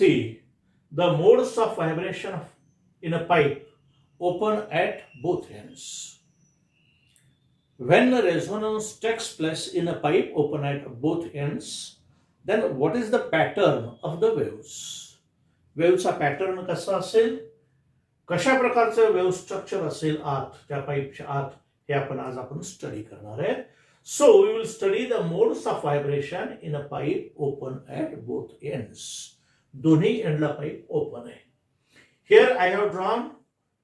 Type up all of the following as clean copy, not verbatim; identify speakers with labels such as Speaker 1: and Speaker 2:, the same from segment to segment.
Speaker 1: See, the modes of vibration in a pipe open at both ends. When a resonance takes place in a pipe open at both ends, then what is the pattern of the waves? वेव्हचा pattern कसा असेल, कशा प्रकारचं wave structure असेल आत, त्या पाईपच्या आत, हे आपण स्टडी करणार आहे. So we will study the modes of vibration in a pipe open at both ends. दोन्ही एंडला पाईप ओपन आहे. Here I have drawn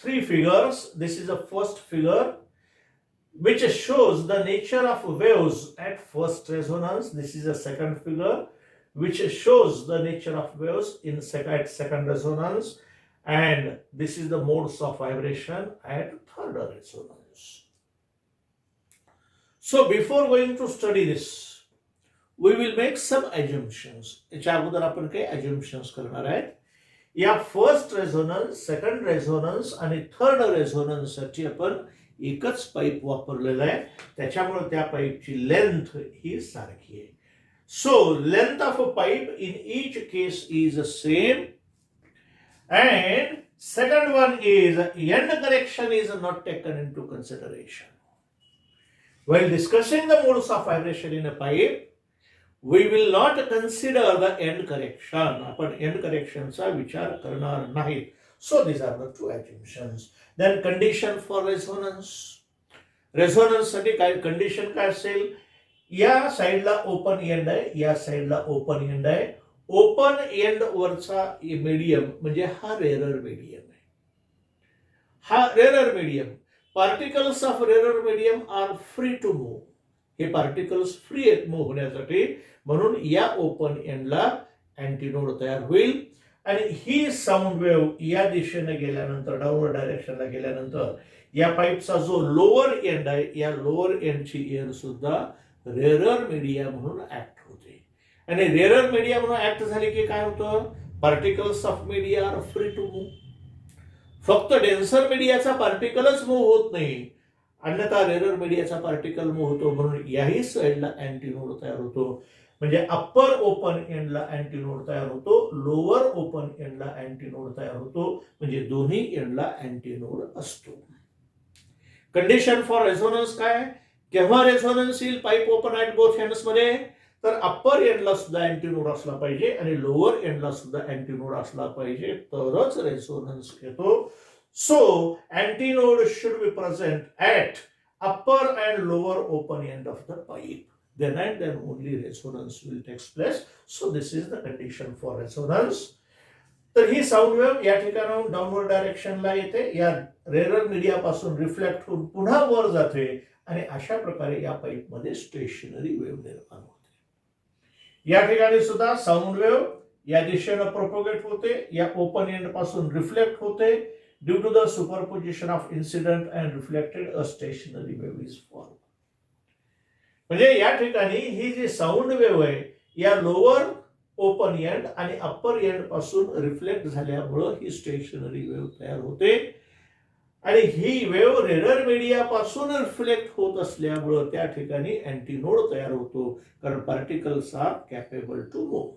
Speaker 1: 3 figures. This is the first figure which shows the nature of waves at first resonance. This is the second figure which shows the nature of waves at second resonance, and this is the modes of vibration at third resonance. So before going to study this, we will make some assumptions. याच्या अगोदर आपण काही assumptions करणार आहेत. या first resonance, second resonance आणि third resonance साठी आपण एकच पाईप वापरलेला आहे, त्याच्यामुळे त्या पाईपची लेंथ ही सारखी आहे. So length of a pipe in each case is the same, and second one is end correction is not taken into consideration. While discussing the modes of vibration in a pipe, we will not consider the end correction. आपण end correction चा विचार करणार नाही. So these are the 2 assumptions. Then condition for resonance. Resonance साठी काय condition काय असेल? या साइडला ओपन एंड आहे, या साइडला ओपन एंड आहे. ओपन एंड वरचा मीडियम म्हणजे हा रेरर मीडियम आहे. हा rarer medium, particles of rarer medium are free to move. हे पार्टिकल्स फ्री आहेत मूव्ह होण्यासाठी, म्हणून या ओपन एंडला अँटीनोड तयार होईल. आणि ही साऊंड वेव्ह या दिशेने गेल्यानंतर, डाऊनवर्ड डायरेक्शनला गेल्यानंतर, या पाईपचा जो लोअर एंड आहे, या लोअर एंडची एअर सुद्धा रेरर मीडिया म्हणून ऍक्ट होते. आणि रेरर मीडिया म्हणून ऍक्ट झाले की काय होतं? Particles of media are free to move. फक्त डेन्सर मीडियाचा पार्टिकलच मूव्ह होत नाही, अन्यथा रेरर मीडियाचा पार्टिकल मूव्ह होतो. म्हणून याही साईडला अँटीनोड तयार होतो. म्हणजे अप्पर ओपन एंडला अँटीनोड तयार होतो, लोअर ओपन एंडला अँटीनोड तयार होतो. म्हणजे दोन्ही एंडला अँटीनोड असतो. कंडिशन फॉर रेझोनन्स काय? केव्हा रेझोनन्स येईल pipe open at both ends मध्ये? तर अप्पर एंडला सुद्धा अँटीनोड असला पाहिजे आणि लोअर एंडला सुद्धा अँटीनोड असला पाहिजे, तरच रेझोनन्स येतो. So antinode should be present at upper and lower open end of the pipe. Then and then only resonance will take place. So this is the condition for resonance. तर ही sound wave या ठिकाणाहून downward डायरेक्शनला येते, या rarer media पासून reflect होऊन पुन्हा वर जाते आणि अशा प्रकारे या पाईप मध्ये स्टेशनरी वेव्ह निर्माण होते. या ठिकाणी सुद्धा साऊंड वेव्ह या दिशेने प्रोपोगेट होते, या ओपन एंड पासून रिफ्लेक्ट होते. Due to the superposition of incident and reflected a stationary wave is form. म्हणजे या ठिकाणी ही जी साऊंड वेव्ह आहे, या लोअर ओपन एंड आणि अप्पर एंड पासून रिफ्लेक्ट झाल्यामुळं ही स्टेशनरी वेव्ह तयार होते. आणि ही वेव्ह रेरर मीडिया पासून रिफ्लेक्ट होत असल्यामुळं त्या ठिकाणी अँटीनोड तयार होतो, कारण particles are capable to move.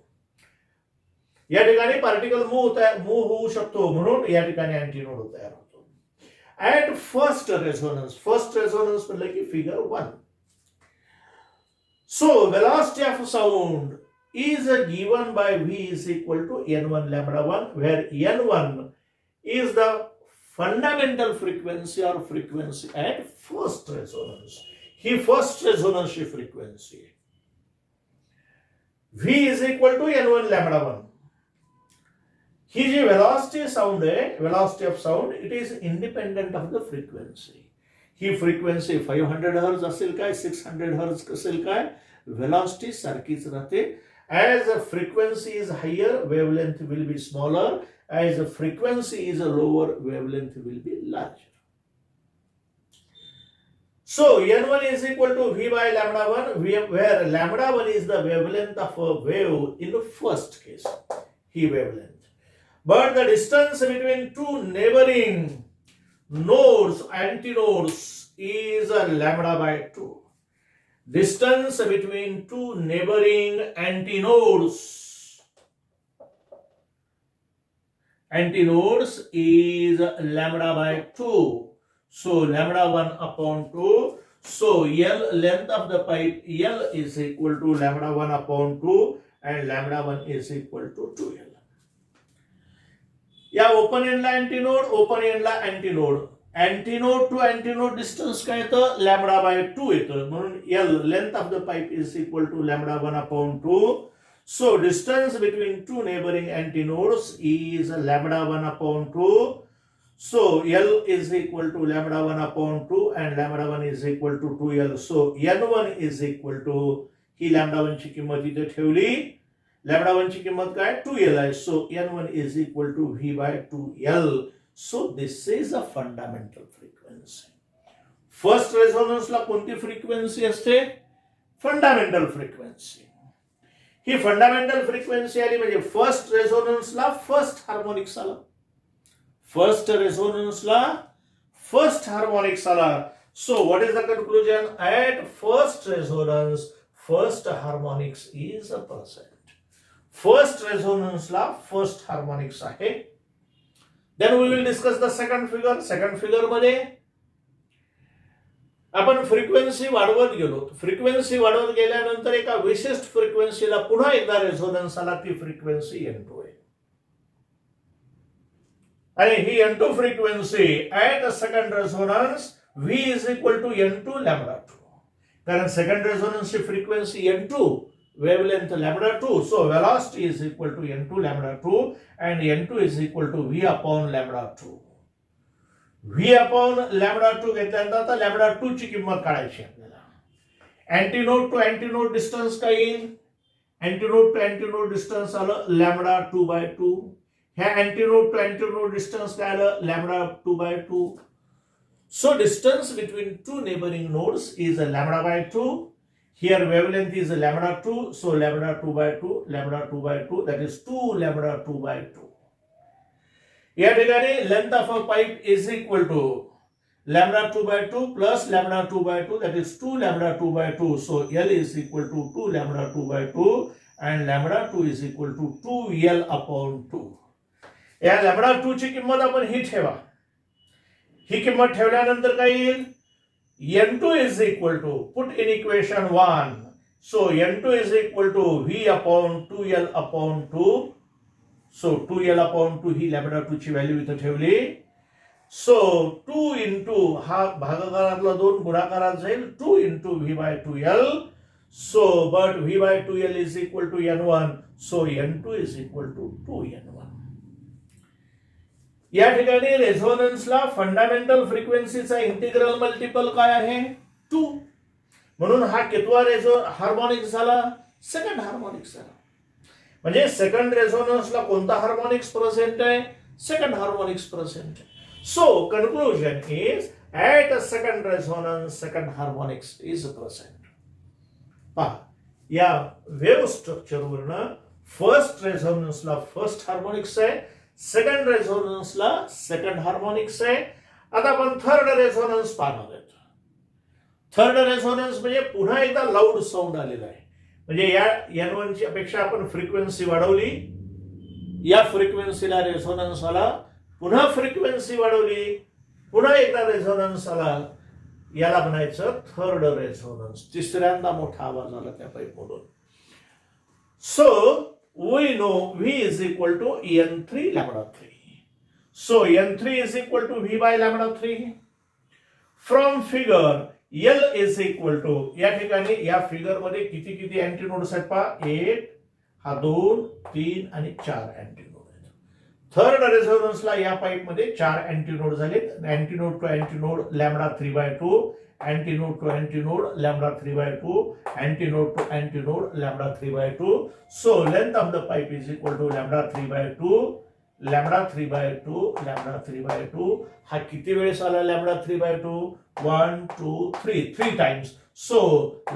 Speaker 1: या ठिकाणी पार्टिकल मूव्ह होऊ शकतो, म्हणून या ठिकाणी अँटीनोड तयार होतो. ऍट फर्स्ट रेझोनन्स म्हणलं की figure 1. So velocity of sound is given by V is equal to N1 lambda 1, where N1 is the fundamental frequency or frequency at first resonance. He first resonance frequency. V is equal to N1 lambda 1. ही जी velocity sound आहे, velocity of sound, it is independent of the frequency. He frequency 500 hertz असेल काय, 600 hertz असेल काय, velocity सारखीच राहते. As the frequency is higher, wavelength will be smaller. As the frequency is lower, wavelength will be larger. So N1 is equal to V by lambda 1, where lambda 1 is the wavelength of a wave in the first case, he wavelength. But the distance between two neighboring nodes, antinodes, is a lambda by 2. Distance between two neighboring antinodes antinodes is lambda by 2. So lambda 1 upon 2. So L, length of the pipe L is equal to lambda 1 upon 2 and lambda 1 is equal to 2L. या open एंडला antinode, open एंडला antinode. Antinode to antinode distance काय येतं? Lambda by 2 येतं. म्हणून L, length of the pipe is equal to lambda 1 upon 2. So distance between two neighboring antinodes is lambda 1 upon 2. So L is equal to lambda 1 upon 2 and lambda 1 is equal to 2L. So N1 is equal to, he lambda 1 ची किंमत इथे ठेवली. lambda 1 ची किंमत काय? 2L आहे. So N1 is equal to V by 2L. So this is a fundamental frequency. First resonance ला कोणती फ्रिक्वेन्सी असते? Fundamental frequency. ही फंडामेंटल फ्रिक्वेन्सी आली म्हणजे फर्स्ट रेझोनन्सला फर्स्ट हार्मोनिक्स आला. फर्स्ट रेझोनन्सला फर्स्ट हार्मोनिक्स आला. So what is the conclusion? At first resonance first harmonics is present. First रेझोनन्सला फर्स्ट हार्मोनिक्स आहे. Then we will discuss the second figure. Second figure मध्ये आपण फ्रिक्वेन्सी वाढवत गेलो. फ्रिक्वेन्सी वाढवत गेल्यानंतर एका विशिष्ट फ्रिक्वेन्सीला पुन्हा एकदा रेझोनन्स आला. ती फ्रिक्वेन्सी N2 आहे. आणि ही N2 frequency at second resonance V is equal to N2 lambda 2. कारण सेकंड रेझोनन्सची frequency N2, wavelength lambda 2. So velocity is equal to N2 lambda 2 and N2 is equal to V upon lambda 2. V upon lambda 2 घेतल्यानंतर आता lambda 2 ची किंमत काढायची आपल्याला. Antinode to antinode distance काय येईल? अँटीनोड टू अँटीनोड डिस्टन्स आलं lambda 2 by 2. ह्या अँटीनोड टू अँटीनोड डिस्टन्स काय आलं? Lambda 2 by 2. So distance between two neighbouring nodes is lambda by 2. Here wavelength is lambda 2. So lambda 2 by 2, lambda 2 by 2 that is 2 lambda 2 by 2. या ठिकाणी length of a pipe is equal to lambda 2 by 2 plus lambda 2 by 2 that is 2 lambda 2 by 2. So L is equal to 2 lambda 2 by 2 and lambda 2 is equal to 2L upon 2. या lambda 2 ची किंमत आपण ही ठेवा. ही किंमत ठेवल्यानंतर काय येईल? N2 is equal to, put in equation 1. So N2 is equal to V upon 2L upon 2. So 2L upon 2 ही लॅम्बडा 2 ची व्हॅल्यू इथं ठेवली. सो 2 इंटू हा भागाकारातला 2 गुणाकारात जाईल 2 into V by 2L. So but V by 2L is equal to N1. So N2 is equal to 2N1. या ठिकाणी रेझोनन्सला फंडामेंटल फ्रिक्वेन्सीचा इंटिग्रल मल्टिपल काय आहे? 2. म्हणून हा कितवा हार्मोनिक्स झाला? सेकंड हार्मोनिक्स झाला. म्हणजे सेकंड रेझोनन्सला कोणता हार्मोनिक्स प्रेझेंट आहे? सेकंड हार्मोनिक्स प्रेझेंट आहे. So conclusion is at a second resonance second harmonics is present. पहा या वेव्ह स्ट्रक्चरवरनं फर्स्ट रेझोनन्सला फर्स्ट हार्मोनिक्स आहे, सेकंड रेझोनन्सला सेकंड हार्मोनिक्स आहे. आता आपण थर्ड रेझोनन्स पाहणार आहोत. थर्ड रेझोनन्स म्हणजे पुन्हा एकदा लाऊड साऊंड आलेला आहे. म्हणजे या N1 ची अपेक्षा आपण फ्रिक्वेन्सी वाढवली. या फ्रिक्वेन्सीला रेझोनन्स आला. पुन्हा फ्रिक्वेन्सी वाढवली. पुन्हा एकदा रेझोनन्स आला. याला म्हणायचं थर्ड रेझोनन्स. तिसऱ्यांदा मोठा आवाज आला त्या पाईपमधून. So we know V is equal to N3 lambda 3. So N3 is equal to V by lambda 3. From figure L is equal to, या ठिकाणी या फिगर मध्ये किती किती अँटीनोड्स आहेत पहा. 1 हा 2 3 आणि 4 अँटीनोड आहेत. थर्ड रेझोनन्सला या पाईप मध्ये 4 अँटीनोड झालेत. Antinode to antinode lambda 3/2, antinode to antinode lambda 3/2, antinode to antinode lambda 3/2. So length of the pipe is equal to lambda 3/2, lambda 3/2, lambda 3/2. हा किती वेळेस आला lambda 3/2? 1 2 3 3 times. So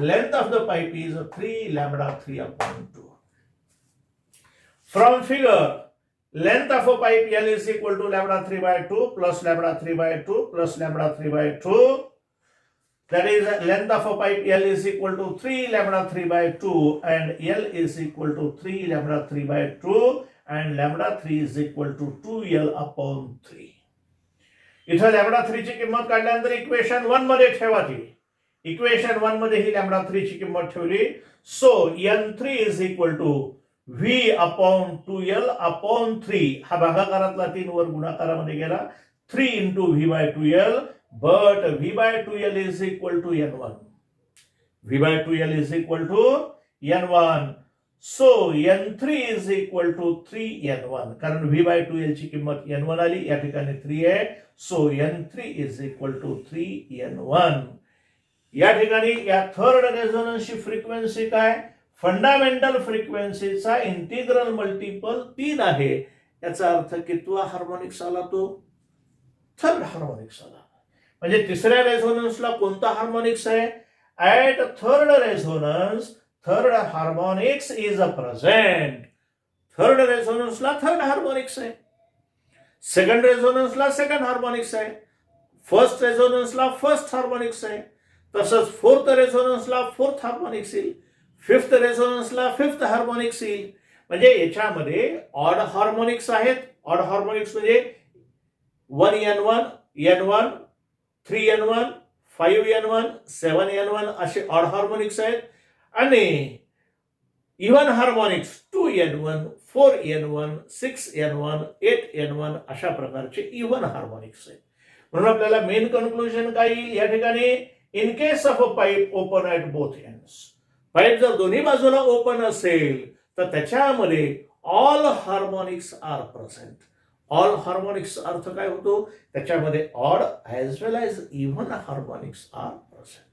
Speaker 1: length of the pipe is 3 lambda 3 upon 2. From figure, length of a pipe L is equal to lambda 3/2 plus lambda 3/2 plus lambda 3/2. That is length of a pipe L is equal to 3 lambda 3/2 and L is equal to 3 lambda 3/2 and lambda 3 is equal to 2L upon 3. इथं lambda 3 ची किंमत काढल्यानंतर equation 1 मध्ये ठेवा ती. Equation 1 मध्ये ही lambda 3 ची किंमत ठेवली. So n3 is equal to v upon 2L upon 3. हा भागाकारातला 3 वर गुणाकारामध्ये गेला. 3 into v by 2L, but v by 2L is equal to n1. v by 2L is equal to n1. So n3 is equal to 3n1. कारण v by 2L ची किंमत n1 आली, या ठिकाणी 3 आहे. So n3 is equal to 3n1. या ठिकाणी या थर्ड रेझोनन्सची फ्रिक्वेन्सी काय? फंडामेंटल फ्रिक्वेन्सीचा इंटिग्रल मल्टिपल 3 आहे. याचा अर्थ कितवा हार्मोनिक्स आला? तो थर्ड हार्मोनिक्स आला. म्हणजे तिसऱ्या रेझोनन्सला कोणता हार्मोनिक्स आहे? At third resonance third harmonics is a present. Third रेझोनन्सला थर्ड हार्मोनिक्स आहे. सेकंड रेझोनन्सला सेकंड हार्मोनिक्स आहे. फर्स्ट रेझोनन्सला फर्स्ट हार्मोनिक्स आहे. तसंच फोर्थ रेझोनन्सला फोर्थ हार्मोनिक्स येईल. फिफ्थ रेझोनन्सला फिफ्थ हार्मोनिक्स येईल. म्हणजे याच्यामध्ये ऑड हार्मोनिक्स आहेत. ऑड हार्मोनिक्स म्हणजे 1n1, n1, 3n1, 5n1, 7n1 असे ऑड हार्मोनिक्स आहेत. आणि even harmonics 2n1, 4n1, 6n1, 8n1 अशा प्रकारचे इव्हन हार्मोनिक्स आहेत. म्हणून आपल्याला मेन कन्क्लुजन काय येईल या ठिकाणी? In case of a pipe open at both ends, pipe जर दोन्ही बाजूला ओपन असेल तर त्याच्यामध्ये all harmonics are present. All harmonics अर्थ काय होतो? त्याच्यामध्ये odd as well as even harmonics are present.